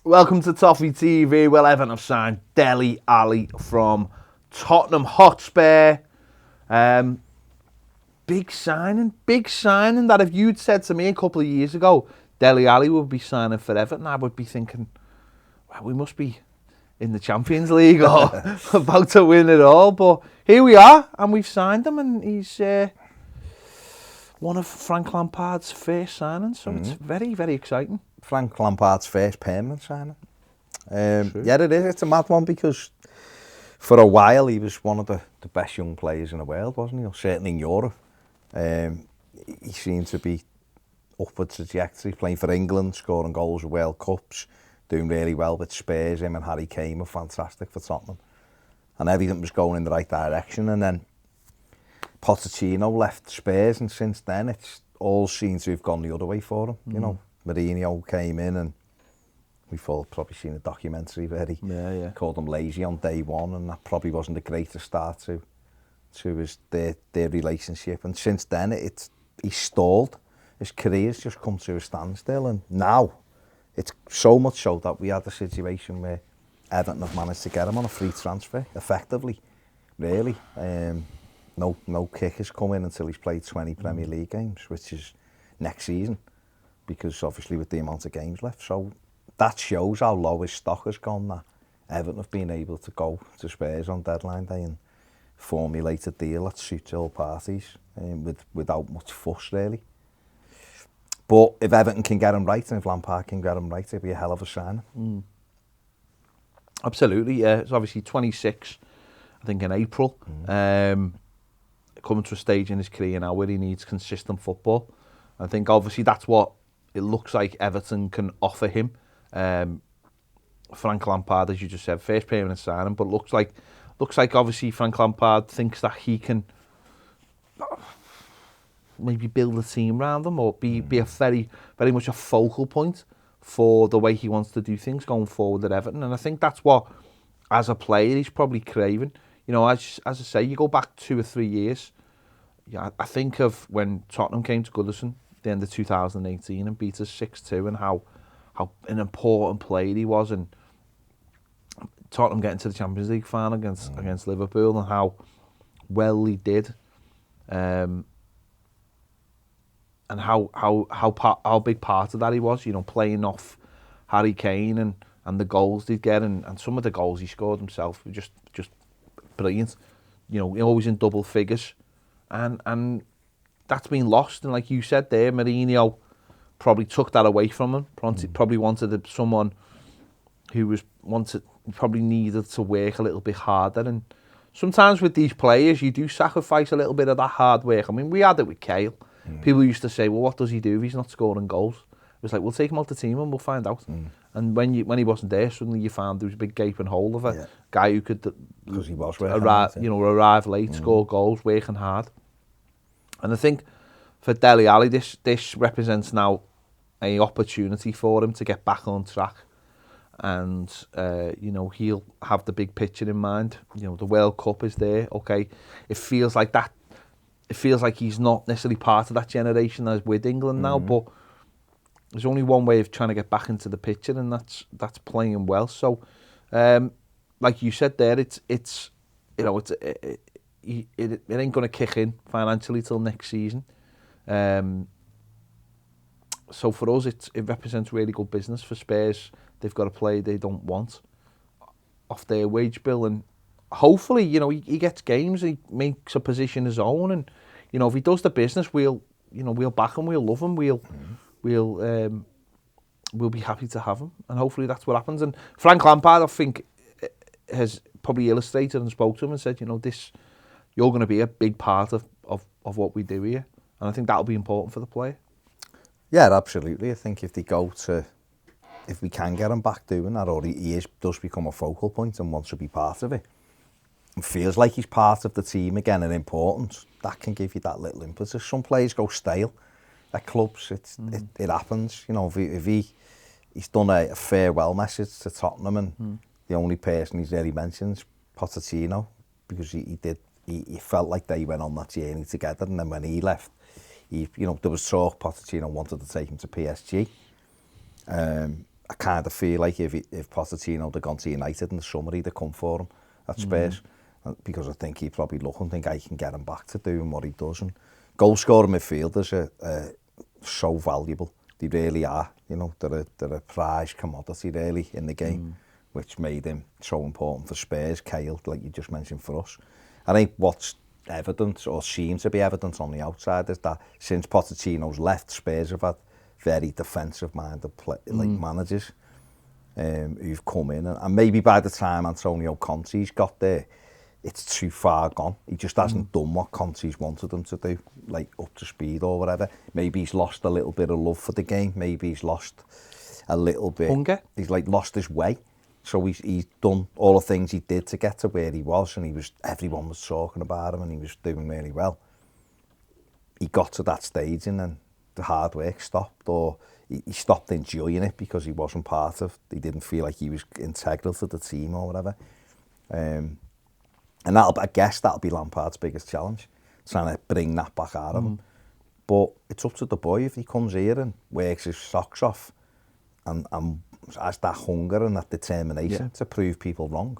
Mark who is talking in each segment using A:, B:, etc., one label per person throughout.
A: Welcome to Toffee TV. Well, Everton have signed Dele Alli from Tottenham Hotspur. Big signing that if you'd said to me a couple of years ago, Dele Alli would be signing for Everton, I would be thinking, well, we must be in the Champions League or about to win it all. But here we are, and we've signed him, and he's one of Frank Lampard's first signings, so it's very, very exciting.
B: Frank Lampard's first permanent signing. Yeah, it is. It's a mad one because for a while he was one of the best young players in the world, wasn't he? Or certainly in Europe. He seemed to be upward trajectory, playing for England, scoring goals at World Cups, doing really well with Spurs. Him and Harry Kane were fantastic for Tottenham. And everything was going in the right direction. And then Pochettino left Spurs, and since then it's all seems to have gone the other way for him. You know, Mourinho came in, and we've all probably seen a documentary where he called him lazy on day one, and that probably wasn't the greatest start to their relationship. And since then he's stalled. His career's just come to a standstill, and now it's so much so that we had a situation where Everton have managed to get him on a free transfer, effectively, really. No kickers come in until he's played 20 Premier League games, which is next season, because obviously with the amount of games left. So that shows how low his stock has gone, that Everton have been able to go to Spurs on deadline day and formulate a deal that suits all parties without much fuss, really. But if Everton can get him right, and if Lampard can get him right, it'll be a hell of a sign.
A: Absolutely, yeah. It's obviously 26, I think, in April. Coming to a stage in his career now where he needs consistent football. I think obviously that's what it looks like Everton can offer him. Frank Lampard, as you just said, first permanent signing, but looks like obviously Frank Lampard thinks that he can maybe build a team around him, or be a very, very much a focal point for the way he wants to do things going forward at Everton. And I think that's what, as a player, he's probably craving. You know, as I say, you go back 2 or 3 years. Yeah, I think of when Tottenham came to Goodison at the end of 2018 and beat us 6-2, and how an important player he was, and Tottenham getting to the Champions League final against Liverpool, and how well he did, and how big part of that he was. You know, playing off Harry Kane and the goals he'd get, and some of the goals he scored himself were just brilliant. You know, always in double figures, and that's been lost. And like you said there, Mourinho probably took that away from him. Probably wanted someone who probably needed to work a little bit harder. And sometimes with these players, you do sacrifice a little bit of that hard work. I mean, we had it with Kale. People used to say, well, what does he do if he's not scoring goals? It was like, we'll take him out the team and we'll find out. And when he wasn't there, suddenly you found there was a big gaping hole of a guy who could
B: because he was
A: arrive late, score goals, working hard. And I think for Dele Alli, this represents now an opportunity for him to get back on track. And you know, he'll have the big picture in mind. You know, the World Cup is there. Okay, it feels like that. It feels like he's not necessarily part of that generation that's with England now, but there's only one way of trying to get back into the picture, and that's playing well. So, like you said there, it ain't going to kick in financially till next season. So for us, it represents really good business. For Spurs, they've got a player they don't want off their wage bill, and hopefully, you know, he gets games, he makes a position his own, and you know, if he does the business, we'll back him, we'll love him, we'll be happy to have him, and hopefully that's what happens. And Frank Lampard, I think, has probably illustrated and spoke to him and said, you know, you're going to be a big part of what we do here, and I think that'll be important for the player.
B: Yeah, absolutely. I think if we can get him back doing that, or he does become a focal point and wants to be part of it, and feels like he's part of the team again and important, that can give you that little impetus. Some players go stale at clubs. It happens. You know, if he's done a farewell message to Tottenham, and the only person he's really mentioned is Pochettino, because he felt like they went on that journey together, and then when he left, there was talk Pochettino wanted to take him to PSG. I kind of feel like if Pochettino had gone to United in the summer, he'd have come for him at Spurs. Because I think he'd probably look and think I can get him back to doing what he does. And goal-scoring midfielders are so valuable. They really are. You know, they're a prized commodity, really, in the game, which made him so important for Spurs, Kyle, like you just mentioned, for us. I think what's evident, or seems to be evident on the outside, is that since Pochettino's left, Spurs have had very defensive-minded managers who've come in. And maybe by the time Antonio Conte's got there, it's too far gone. He just hasn't done what Conte's wanted him to do, like up to speed or whatever. Maybe he's lost a little bit of love for the game. Maybe he's lost a little bit...
A: Hunger?
B: He's like lost his way. So he's done all the things he did to get to where he was, and everyone was talking about him, and he was doing really well. He got to that stage, and then the hard work stopped, or he stopped enjoying it because he wasn't part of... He didn't feel like he was integral to the team or whatever. And I guess that'll be Lampard's biggest challenge, trying to bring that back out of him. But it's up to the boy if he comes here and works his socks off and has that hunger and that determination to prove people wrong.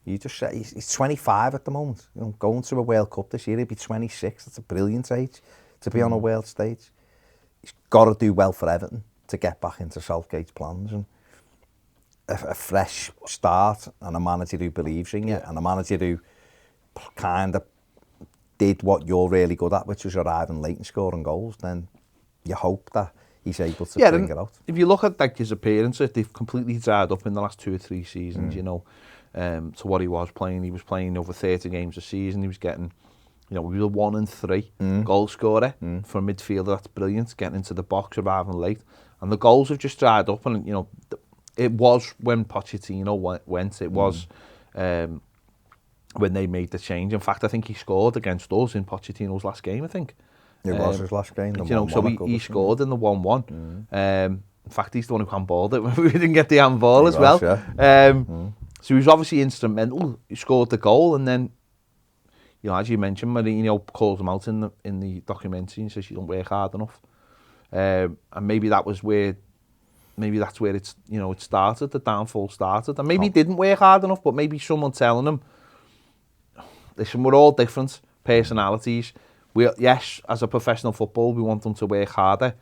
B: You just say he's 25 at the moment. You know, going to a World Cup this year, he'll be 26. That's a brilliant age to be on a world stage. He's got to do well for Everton to get back into Southgate's plans, and a fresh start, and a manager who believes in you, and a manager who kind of did what you're really good at, which was arriving late and scoring goals. Then you hope that he's able to bring it out.
A: If you look at like his appearances, they've completely dried up in the last 2 or 3 seasons, you know, to what he was playing. He was playing over 30 games a season. He was getting, you know, he was a 1 and 3 goal scorer for a midfielder. That's brilliant, getting into the box, arriving late. And the goals have just dried up. And, you know, it was when Pochettino went, it was when they made the change. In fact, I think he scored against us in Pochettino's last game, I think.
B: It was his last game.
A: You know, so he scored in the 1-1. In fact, he's the one who handballed it when we didn't get the handball as well. Yeah. So he was obviously instrumental. He scored the goal, and then, you know, as you mentioned, Mourinho calls him out in the documentary and says you don't work hard enough. And maybe that was where, maybe that's where it's, you know, it started. The downfall started, and maybe he didn't work hard enough, but maybe someone telling him, listen, we're all different personalities. Yes, as a professional football, we want them to work harder,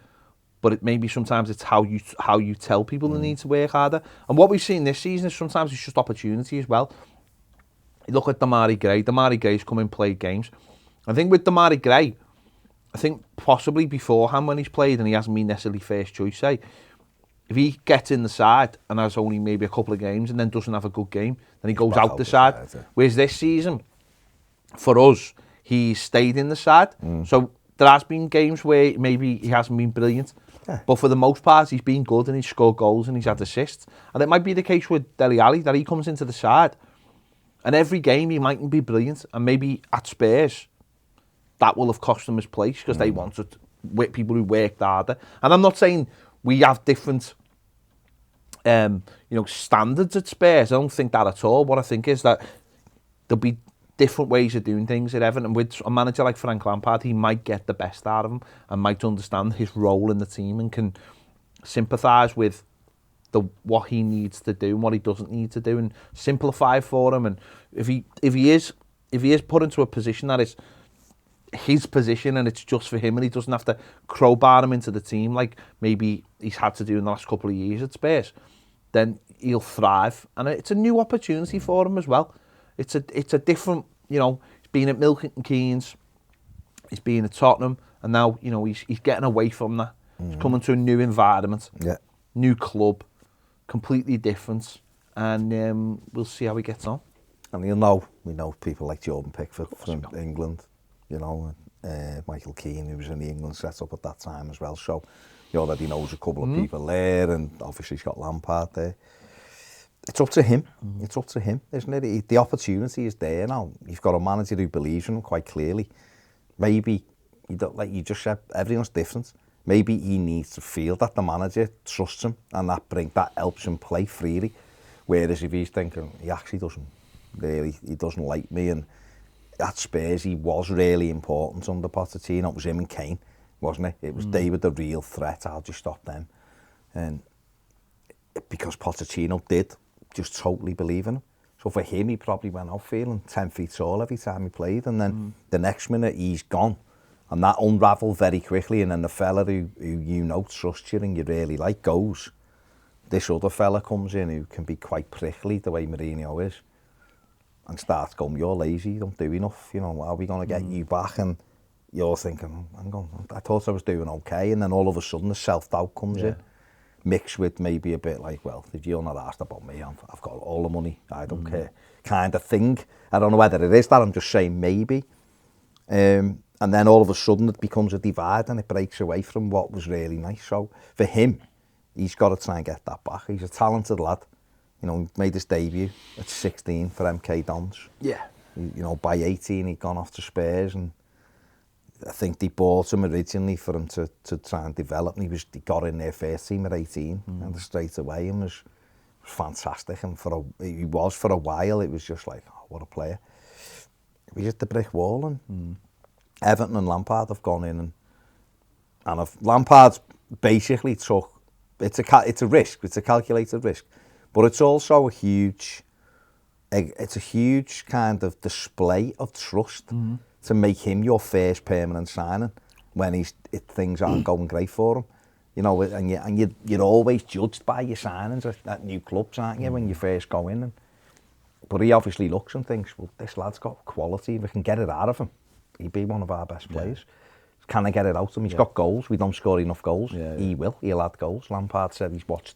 A: but maybe sometimes it's how you tell people they need to work harder. And what we've seen this season is sometimes it's just opportunity as well. You look at Demarai Gray. Demarai Gray's come and played games. I think with Demarai Gray, I think possibly beforehand when he's played and he hasn't been necessarily first choice, say, if he gets in the side and has only maybe a couple of games and then doesn't have a good game, then he goes out the side. Whereas this season, for us, he stayed in the side. So there has been games where maybe he hasn't been brilliant, but for the most part he's been good and he's scored goals and he's had assists. And it might be the case with Dele Alli, that he comes into the side and every game he mightn't be brilliant, and maybe at Spurs that will have cost them his place because they wanted people who worked harder. And I'm not saying we have different you know, standards at Spurs. I don't think that at all. What I think is that there'll be different ways of doing things at Everton, and with a manager like Frank Lampard, he might get the best out of him and might understand his role in the team and can sympathise with what he needs to do and what he doesn't need to do, and simplify for him. And if he is put into a position that is his position and it's just for him and he doesn't have to crowbar him into the team like maybe he's had to do in the last couple of years at Spurs, then he'll thrive, and it's a new opportunity for him as well. It's a different, you know, he's been at Milton Keynes, he's been at Tottenham, and now, you know, he's getting away from that. He's coming to a new environment, new club, completely different, and we'll see how he gets on.
B: And we know people like Jordan Pickford from England, you know, Michael Keane, who was in the England setup at that time as well, so he already knows a couple of people there, and obviously he's got Lampard there. It's up to him. It's up to him, isn't it? The opportunity is there now. You've got a manager who believes in him quite clearly. Maybe, like you just said, everyone's different. Maybe he needs to feel that the manager trusts him, and that helps him play freely. Whereas if he's thinking, he actually he doesn't like me, and at Spurs he was really important under Pochettino. It was him and Kane, wasn't it? It was they were the real threat. How'd you stop them? And because Pochettino did just totally believe in him. So for him, he probably went out feeling 10 feet tall every time he played, and then the next minute he's gone. And that unravelled very quickly, and then the fella who you know trusts you and you really like goes. This other fella comes in who can be quite prickly the way Mourinho is, and starts going, you're lazy, you don't do enough, you know, how are we going to get you back? And you're thinking, I thought I was doing okay, and then all of a sudden the self-doubt comes in, mixed with maybe a bit like, well, if you're not asked about me, I've got all the money, I don't care, kind of thing. I don't know whether it is that, I'm just saying maybe. And then all of a sudden it becomes a divide and it breaks away from what was really nice. So for him, he's got to try and get that back. He's a talented lad. You know, he made his debut at 16 for MK Dons.
A: Yeah.
B: You know, by 18 he'd gone off to Spurs, and I think they bought him originally for him to try and develop, and he got in their first team at 18 and straight away, and was fantastic. And for a while, it was just like, oh, what a player. We hit the brick wall, and Everton and Lampard have gone in, and if Lampard's basically took, it's a risk, it's a calculated risk, but it's also a huge kind of display of trust to make him your first permanent signing when things aren't going great for him. You know, and you're always judged by your signings at new clubs, aren't you, when you first go in. But he obviously looks and thinks, well, this lad's got quality, we can get it out of him. He'd be one of our best players. Can I get it out of him? He's got goals. We don't score enough goals. He will. He'll add goals. Lampard said he's watched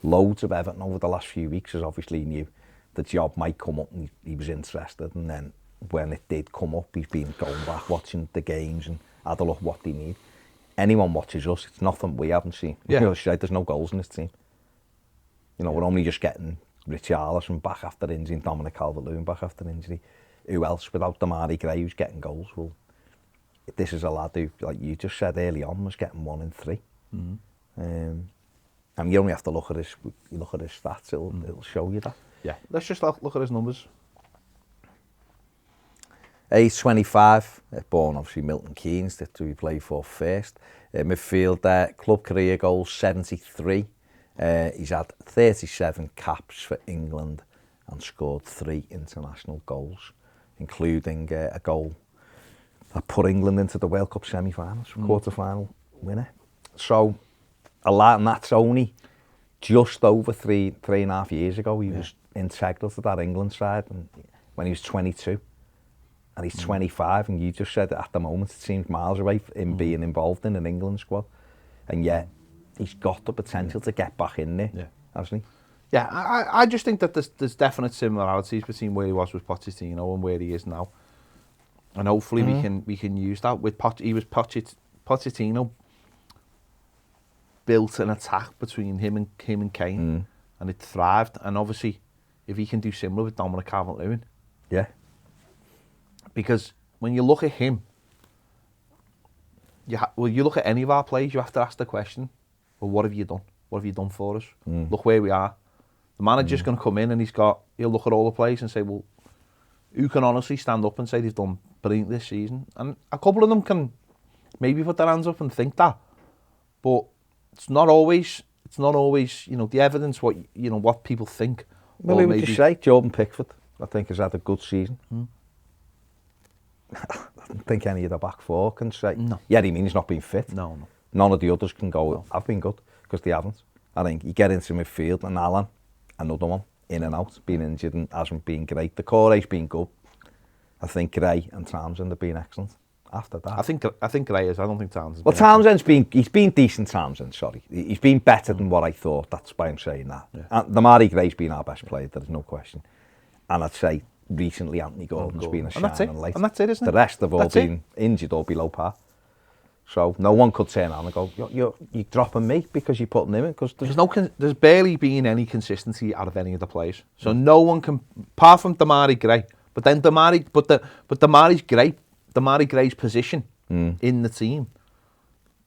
B: loads of Everton over the last few weeks, as obviously he knew the job might come up and he was interested. And then when it did come up, he's been going back, watching the games and had a look what they need. Anyone watches us, it's nothing we haven't seen. You know, there's no goals in this team. You know, we're only just getting Richarlison back after injury, and Dominic Calvert-Lewin back after injury. Who else without Damari Gray who's getting goals? Well, this is a lad who, like you just said early on, was getting 1 in 3. And you only have to look at his stats, it'll show you that.
A: Yeah, let's just look at his numbers.
B: Age 25, born obviously Milton Keynes, that we play for first. Midfielder, club career goals 73. He's had 37 caps for England and scored 3 international goals, including a goal that put England into the World Cup semi-finals, quarter-final winner. So, a lot, and that's only just over three and a half years ago. He was integral to that England side, and when he was 22. And he's 25, and you just said at the moment it seems miles away from him being involved in an England squad. And yet, he's got the potential to get back in there, hasn't he?
A: Yeah, I just think that there's definite similarities between where he was with Pochettino and where he is now. And hopefully we can use that. Pochettino built an attack between him and Kane, and it thrived. And obviously, if he can do similar with Dominic Calvert-Lewin.
B: Yeah.
A: Because when you look at him, you look at any of our players, you have to ask the question, well, what have you done? What have you done for us? Look where we are. The manager's going to come in and he'll look at all the players and say, well, who can honestly stand up and say they've done brilliant this season? And a couple of them can maybe put their hands up and think that. But it's not always, you know, the evidence, what people think.
B: Well, would you say Jordan Pickford, I think, has had a good season. I don't think any of the back four can say.
A: No.
B: Yeah, he means he's not been fit.
A: No.
B: None of the others can go, I've been good, because they haven't. I think you get into midfield, and Alan, another one, in and out, been injured and hasn't been great. The Core's been good. I think Gray and Townsend have been excellent. After that,
A: I think Gray is. I don't think Townsend's.
B: Well, Townsend's been decent. Townsend, sorry, he's been better than what I thought. That's why I'm saying that. Yeah. And Damari Gray's been our best player. There's no question. And I'd say recently Anthony Gordon's been a shining light.
A: And that's it, isn't it?
B: The rest have all been injured or below par. So no one could turn around and go, you're dropping me because you're putting him in. Because
A: there's barely been any consistency out of any of the players. So no one can, apart from Damari Gray. But then Damari Gray's position in the team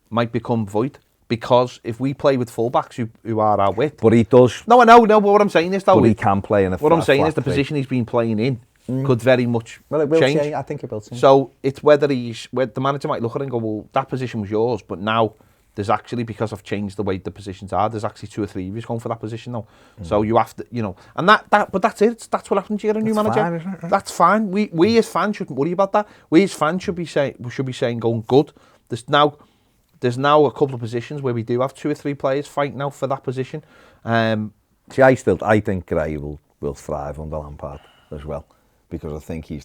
A: might become void. Because if we play with fullbacks who are our width.
B: But he does.
A: No, I know, but what I'm saying is, though.
B: But he can play in a
A: What I'm saying is the position he's been playing in could very much change.
B: I think it will change.
A: So it's whether the manager might look at it and go, well, that position was yours, but now there's actually, because I've changed the way the positions are, there's actually 2 or 3 of you going for that position now. So you have to, and but that's it. That's what happens. You get a new manager.
B: Fine, isn't it?
A: That's fine. We as fans shouldn't worry about that. We as fans should be saying going good. There's now a couple of positions where we do have 2 or 3 players fighting out for that position.
B: See, I think Gray will thrive under Lampard as well, because I think he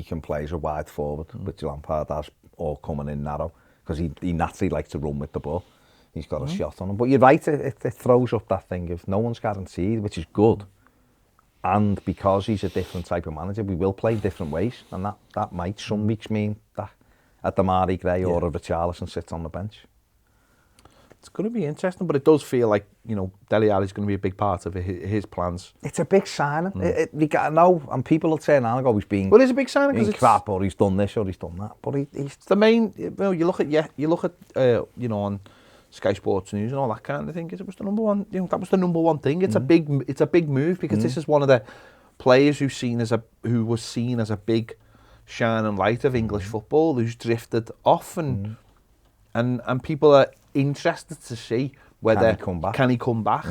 B: can play as a wide forward, which Lampard has, or coming in narrow, because he naturally likes to run with the ball. He's got a shot on him. But you're right, it throws up that thing of no one's guaranteed, which is good. And because he's a different type of manager, we will play different ways, and that might some weeks mean that a Damari Gray or a Richarlison sits on the bench.
A: It's going to be interesting, but it does feel like, Dele Alli is going to be a big part of his plans.
B: It's a big signing. And people will say now, he's been...
A: Well, it's a big signing because it's
B: crap, or he's done this, or he's done that. But he's
A: the main... You look at on Sky Sports News and all that kind of thing. It was the number one... that was the number one thing. It's a big move, because this is one of the players who was seen as a big shining light of English football, who's drifted off, and people are interested to see whether can he come back.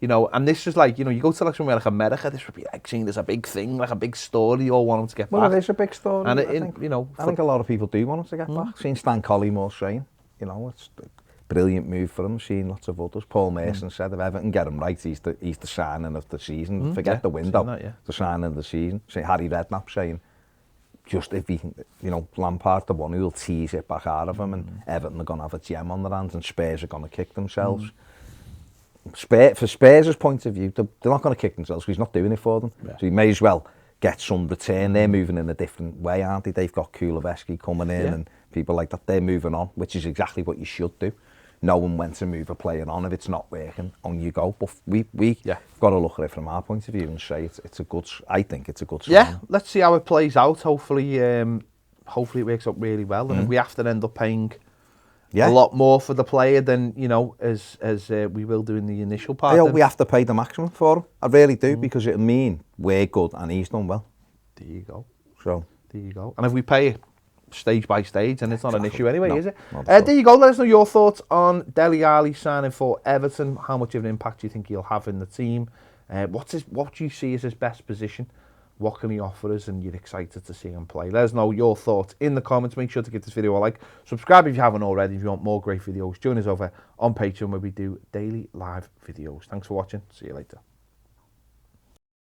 A: And this is like, you go to like somewhere like America, this would be like seen as a big thing, like a big story. You all want him to get back.
B: Well, it is a big story.
A: And
B: I think a lot of people do want him to get back. Seen Stan Collymore saying, it's a brilliant move for him. Seen lots of others. Paul Mason said if Everton get him right, he's the signing of the season. Forget the window, the signing of the season. Harry Redknapp saying, just if he, Lampard, the one who will tease it back out of him, and Everton are going to have a gem on their hands, and Spurs are going to kick themselves. For Spurs' point of view, they're not going to kick themselves because he's not doing it for them. Yeah. So he may as well get some return. They're moving in a different way, aren't they? They've got Kuleveski coming in and people like that. They're moving on, which is exactly what you should do. Knowing when to move a player on. If it's not working, on you go. But we've got to look at it from our point of view and say it's a good. I think it's a good sign.
A: Yeah, let's see how it plays out. Hopefully it works out really well. And if we have to end up paying a lot more for the player than as we will do in the initial part.
B: We have to pay the maximum for him. I really do, because it'll mean we're good and he's done well.
A: There you go.
B: So
A: there you go. And if we pay it stage by stage, and it's not an issue anyway, is it? There you go. Let us know your thoughts on Dele Alli signing for Everton. How much of an impact do you think he'll have in the team? What do you see as his best position? What can he offer us? And you're excited to see him play. Let us know your thoughts in the comments. Make sure to give this video a like. Subscribe if you haven't already. If you want more great videos, join us over on Patreon, where we do daily live videos. Thanks for watching. See you later.